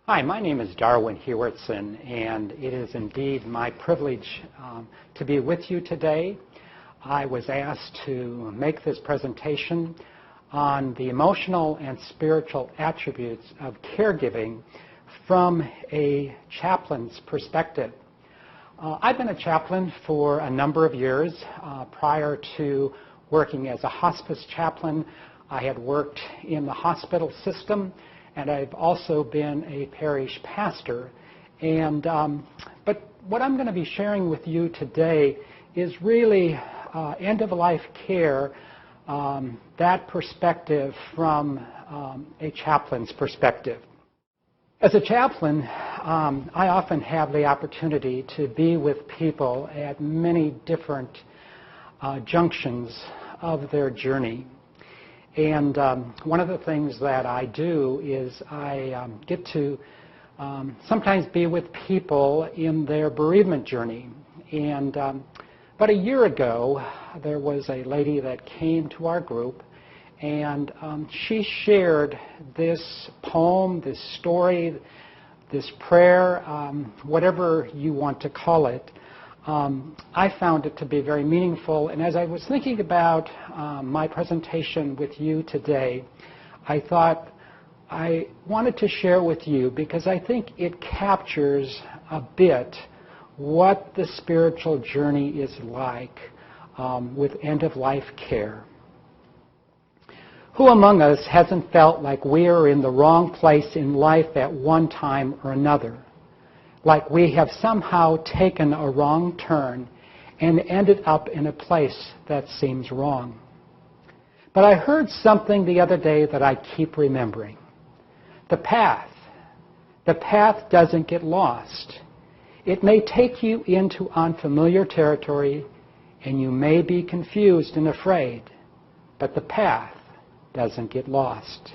Hi, my name is Darwin Huartson, and it is indeed my privilege to be with you today. I was asked to make this presentation on the emotional and spiritual attributes of caregiving from a chaplain's perspective. I've been a chaplain for a number of years. Prior to working as a hospice chaplain, I had worked in the hospital system, and I've also been a parish pastor. But what I'm going to be sharing with you today is really end-of-life care, that perspective from a chaplain's perspective. As a chaplain, I often have the opportunity to be with people at many different junctions of their journey. And one of the things that I do is I get to sometimes be with people in their bereavement journey. And about a year ago, there was a lady that came to our group, and she shared this poem, this story, this prayer, whatever you want to call it. I found it to be very meaningful, and as I was thinking about my presentation with you today, I thought I wanted to share with you because I think it captures a bit what the spiritual journey is like with end-of-life care. Who among us hasn't felt like we are in the wrong place in life at one time or another? Like we have somehow taken a wrong turn and ended up in a place that seems wrong. But I heard something the other day that I keep remembering. The path doesn't get lost. It may take you into unfamiliar territory, and you may be confused and afraid, but the path doesn't get lost.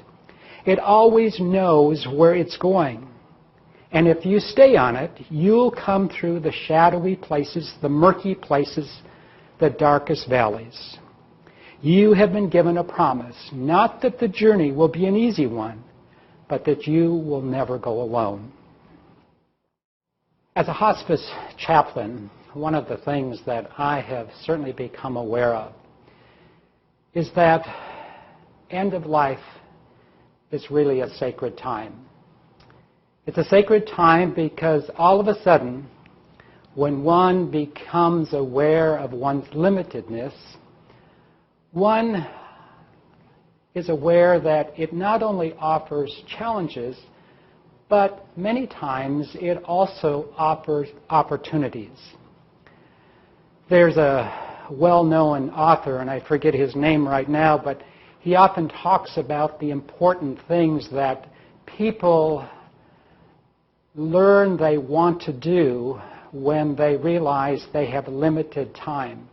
It always knows where it's going. And if you stay on it, you'll come through the shadowy places, the murky places, the darkest valleys. You have been given a promise, not that the journey will be an easy one, but that you will never go alone. As a hospice chaplain, one of the things that I have certainly become aware of is that end of life is really a sacred time. It's a sacred time because all of a sudden, when one becomes aware of one's limitedness, one is aware that it not only offers challenges, but many times it also offers opportunities. There's a well-known author, and I forget his name right now, but he often talks about the important things that people learn they want to do when they realize they have limited time.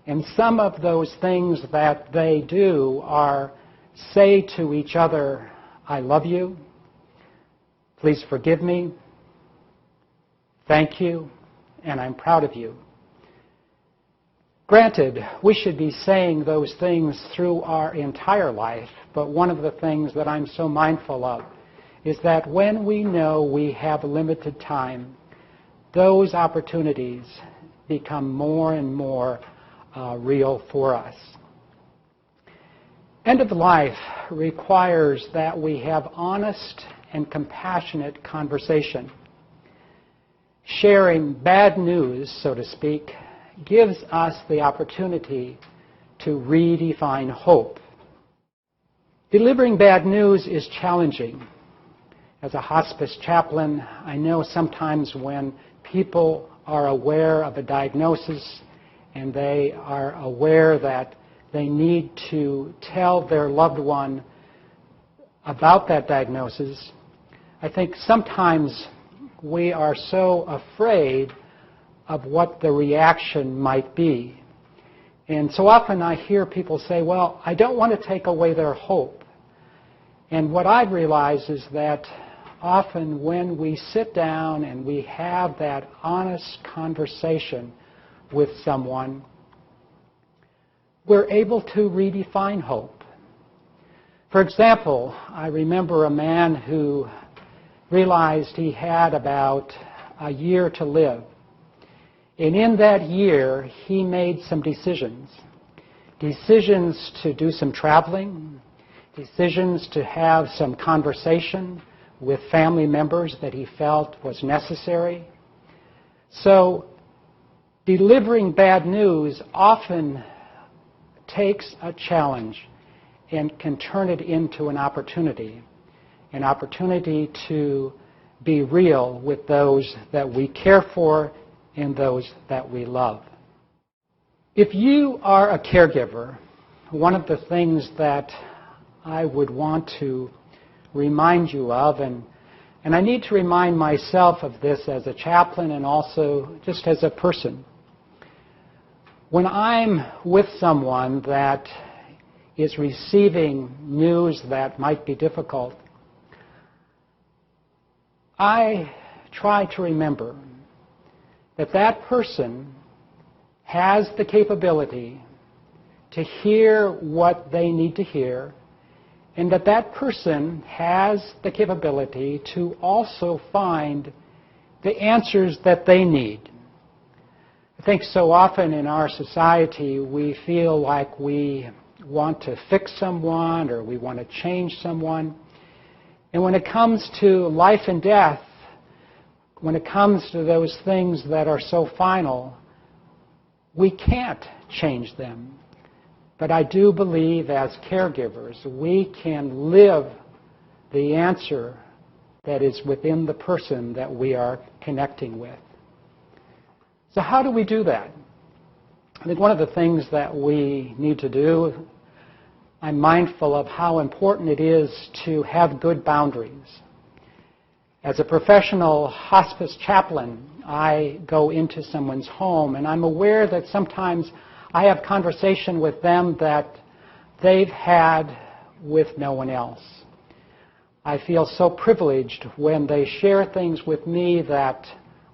And some of those things that they do are say to each other, I love you, please forgive me, thank you, and I'm proud of you. Granted, we should be saying those things through our entire life, but one of the things that I'm so mindful of is that when we know we have limited time, those opportunities become more and more real for us. End of life requires that we have honest and compassionate conversation. Sharing bad news, so to speak, gives us the opportunity to redefine hope. Delivering bad news is challenging. As a hospice chaplain, I know sometimes when people are aware of a diagnosis and they are aware that they need to tell their loved one about that diagnosis, I think sometimes we are so afraid of what the reaction might be. And so often I hear people say, well, I don't want to take away their hope. And what I've realized is that often when we sit down and we have that honest conversation with someone, we're able to redefine hope. For example, I remember a man who realized he had about a year to live. And in that year, he made some decisions. Decisions to do some traveling, decisions to have some conversation with family members that he felt was necessary. So delivering bad news often takes a challenge and can turn it into an opportunity to be real with those that we care for and those that we love. If you are a caregiver, one of the things that I would want to remind you of, and I need to remind myself of this as a chaplain and also just as a person. When I'm with someone that is receiving news that might be difficult, I try to remember that that person has the capability to hear what they need to hear, and that that person has the capability to also find the answers that they need. I think so often in our society we feel like we want to fix someone or we want to change someone. And when it comes to life and death, when it comes to those things that are so final, we can't change them. But I do believe as caregivers, we can live the answer that is within the person that we are connecting with. So how do we do that? I think one of the things that we need to do, I'm mindful of how important it is to have good boundaries. As a professional hospice chaplain, I go into someone's home and I'm aware that sometimes I have conversation with them that they've had with no one else. I feel so privileged when they share things with me that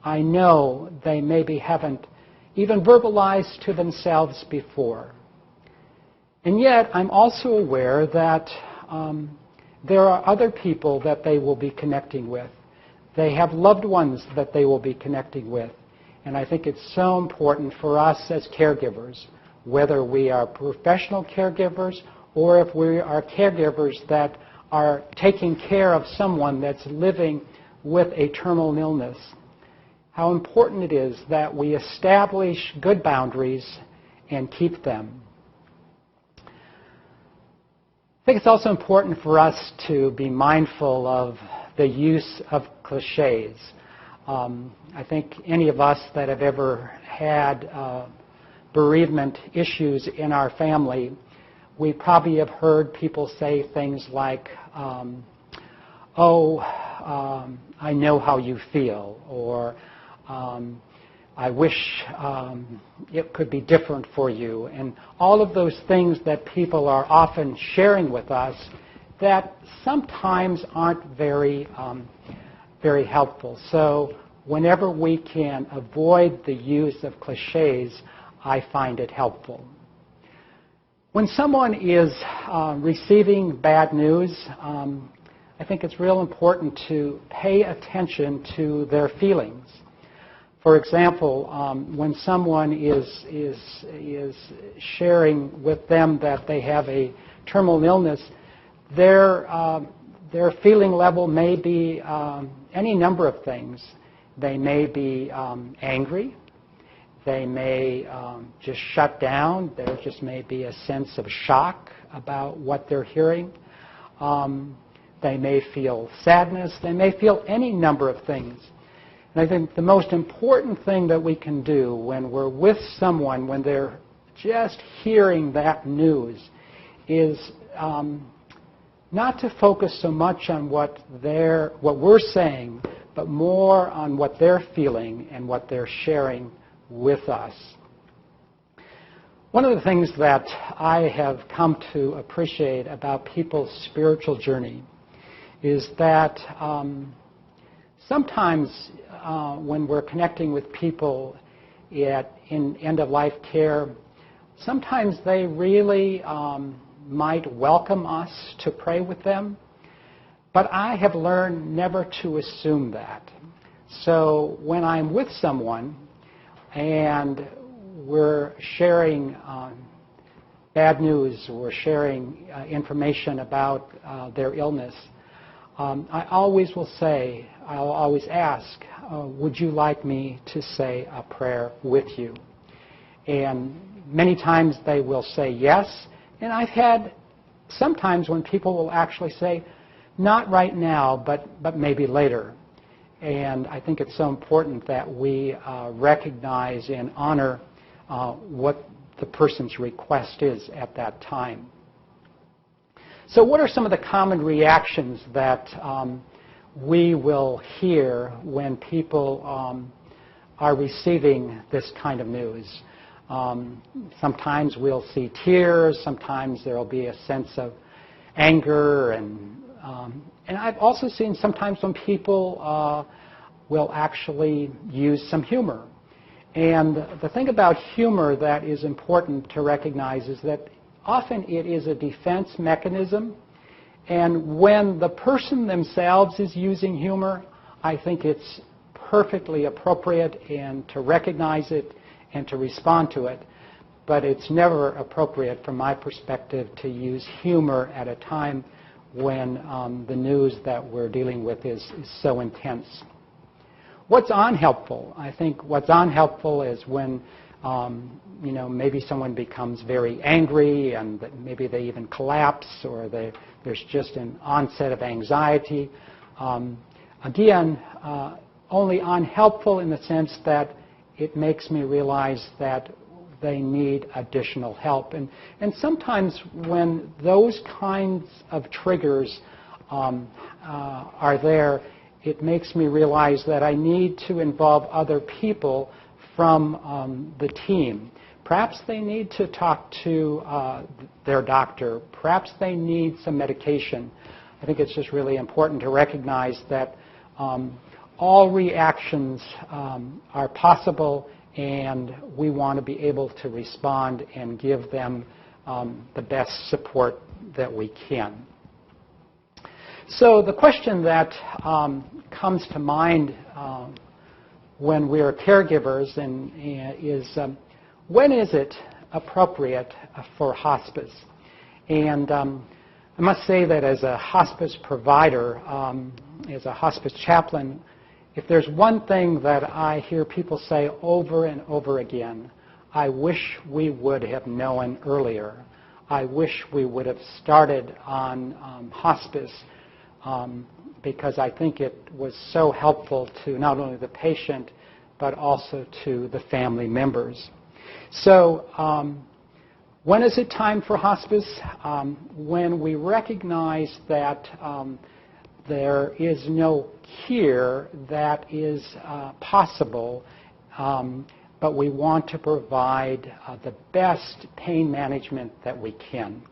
I know they maybe haven't even verbalized to themselves before. And yet I'm also aware that there are other people that they will be connecting with. They have loved ones that they will be connecting with. And I think it's so important for us as caregivers, whether we are professional caregivers or if we are caregivers that are taking care of someone that's living with a terminal illness, how important it is that we establish good boundaries and keep them. I think it's also important for us to be mindful of the use of cliches. I think any of us that have ever had bereavement issues in our family, we probably have heard people say things like, I know how you feel, or I wish it could be different for you, and all of those things that people are often sharing with us that sometimes aren't very helpful. So whenever we can avoid the use of cliches, I find it helpful. When someone is receiving bad news, I think it's real important to pay attention to their feelings. For example, when someone is sharing with them that they have a terminal illness, their feeling level may be any number of things. They may be angry. They may just shut down. There just may be a sense of shock about what they're hearing. They may feel sadness. They may feel any number of things. And I think the most important thing that we can do when we're with someone, when they're just hearing that news, is not to focus so much on what we're saying, but more on what they're feeling and what they're sharing with us. One of the things that I have come to appreciate about people's spiritual journey is that sometimes when we're connecting with people in end-of-life care, sometimes they really might welcome us to pray with them. But I have learned never to assume that. So when I'm with someone and we're sharing bad news, we're sharing information about their illness, I always will say, I'll always ask, would you like me to say a prayer with you? And many times they will say yes, and I've had sometimes when people will actually say, not right now, but maybe later. And I think it's so important that we recognize and honor what the person's request is at that time. So what are some of the common reactions that we will hear when people are receiving this kind of news? Sometimes we'll see tears, sometimes there will be a sense of anger, and I've also seen sometimes when people will actually use some humor. And the thing about humor that is important to recognize is that often it is a defense mechanism, and when the person themselves is using humor, I think it's perfectly appropriate and to recognize it and to respond to it. But it's never appropriate from my perspective to use humor at a time when the news that we're dealing with is so intense. What's unhelpful? I think what's unhelpful is when maybe someone becomes very angry and maybe they even collapse, or there's just an onset of anxiety. Again, only unhelpful in the sense that it makes me realize that they need additional help. And sometimes when those kinds of triggers are there, it makes me realize that I need to involve other people from the team. Perhaps they need to talk to their doctor. Perhaps they need some medication. I think it's just really important to recognize that all reactions are possible, and we want to be able to respond and give them the best support that we can. So the question that comes to mind when we're caregivers is when is it appropriate for hospice? And I must say that as a hospice provider, as a hospice chaplain, if there's one thing that I hear people say over and over again, I wish we would have known earlier. I wish we would have started on hospice because I think it was so helpful to not only the patient but also to the family members. So when is it time for hospice? When we recognize that there is no cure that is possible, but we want to provide the best pain management that we can.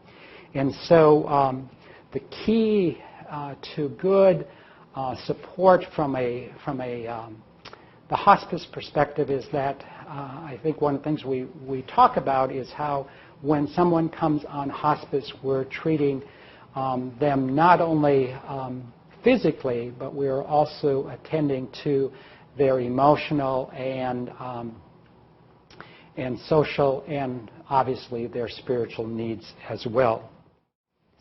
And so the key to good support from the hospice perspective is that I think one of the things we talk about is how when someone comes on hospice, we're treating them not only physically, but we're also attending to their emotional and social and obviously their spiritual needs as well.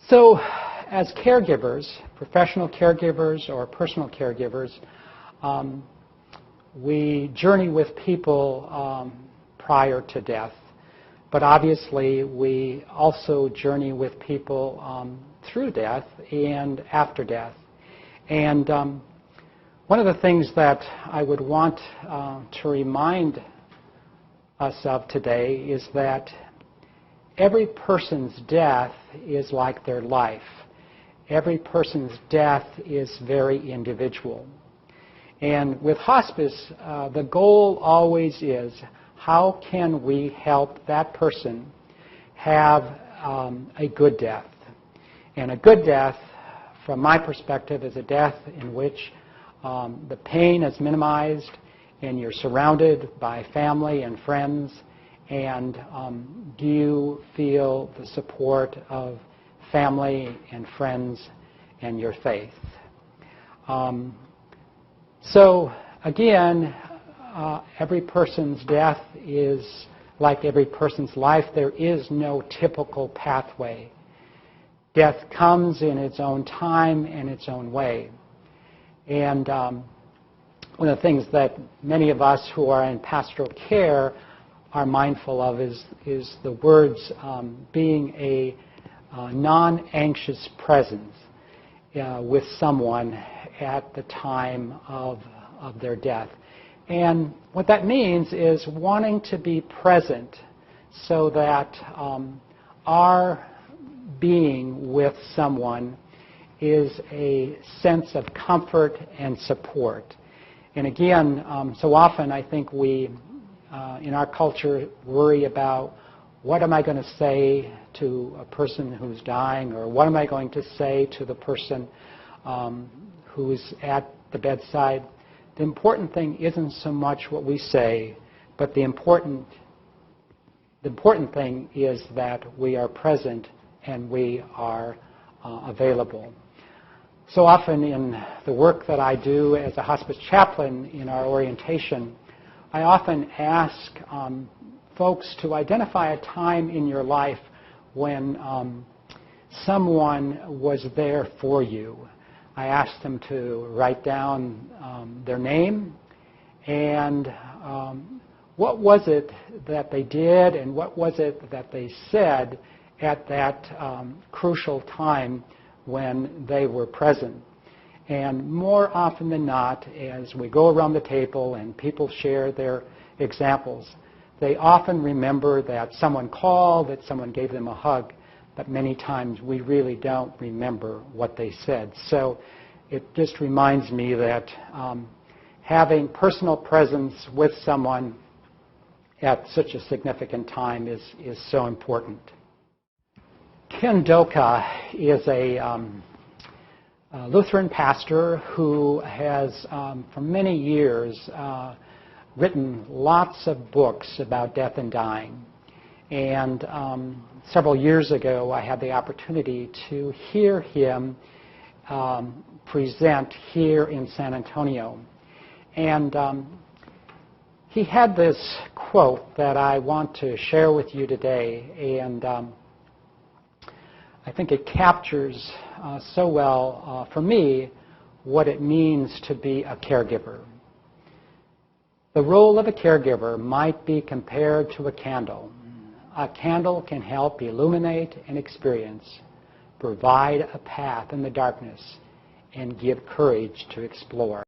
So as caregivers, professional caregivers or personal caregivers, we journey with people prior to death, but obviously we also journey with people through death and after death. And one of the things that I would want to remind us of today is that every person's death is like their life. Every person's death is very individual. And with hospice, the goal always is how can we help that person have a good death. And a good death, from my perspective, is a death in which the pain is minimized and you're surrounded by family and friends, and you feel the support of family and friends and your faith. So again, every person's death is like every person's life. There is no typical pathway. Death comes in its own time and its own way. And one of the things that many of us who are in pastoral care are mindful of is the words being a non-anxious presence with someone at the time of their death. And what that means is wanting to be present so that our being with someone is a sense of comfort and support. And again, so often I think we, in our culture, worry about what am I going to say to a person who's dying, or what am I going to say to the person who's at the bedside. The important thing isn't so much what we say, but the important thing is that we are present and we are available. So often in the work that I do as a hospice chaplain in our orientation, I often ask folks to identify a time in your life when someone was there for you. I ask them to write down their name and what was it that they did and what was it that they said at that crucial time when they were present. And more often than not, as we go around the table and people share their examples, they often remember that someone called, that someone gave them a hug, but many times we really don't remember what they said. So it just reminds me that having personal presence with someone at such a significant time is so important. Ken Doka is a Lutheran pastor who has, for many years, written lots of books about death and dying. And several years ago, I had the opportunity to hear him present here in San Antonio. And he had this quote that I want to share with you today. And I think it captures so well, for me, what it means to be a caregiver. The role of a caregiver might be compared to a candle. A candle can help illuminate an experience, provide a path in the darkness, and give courage to explore.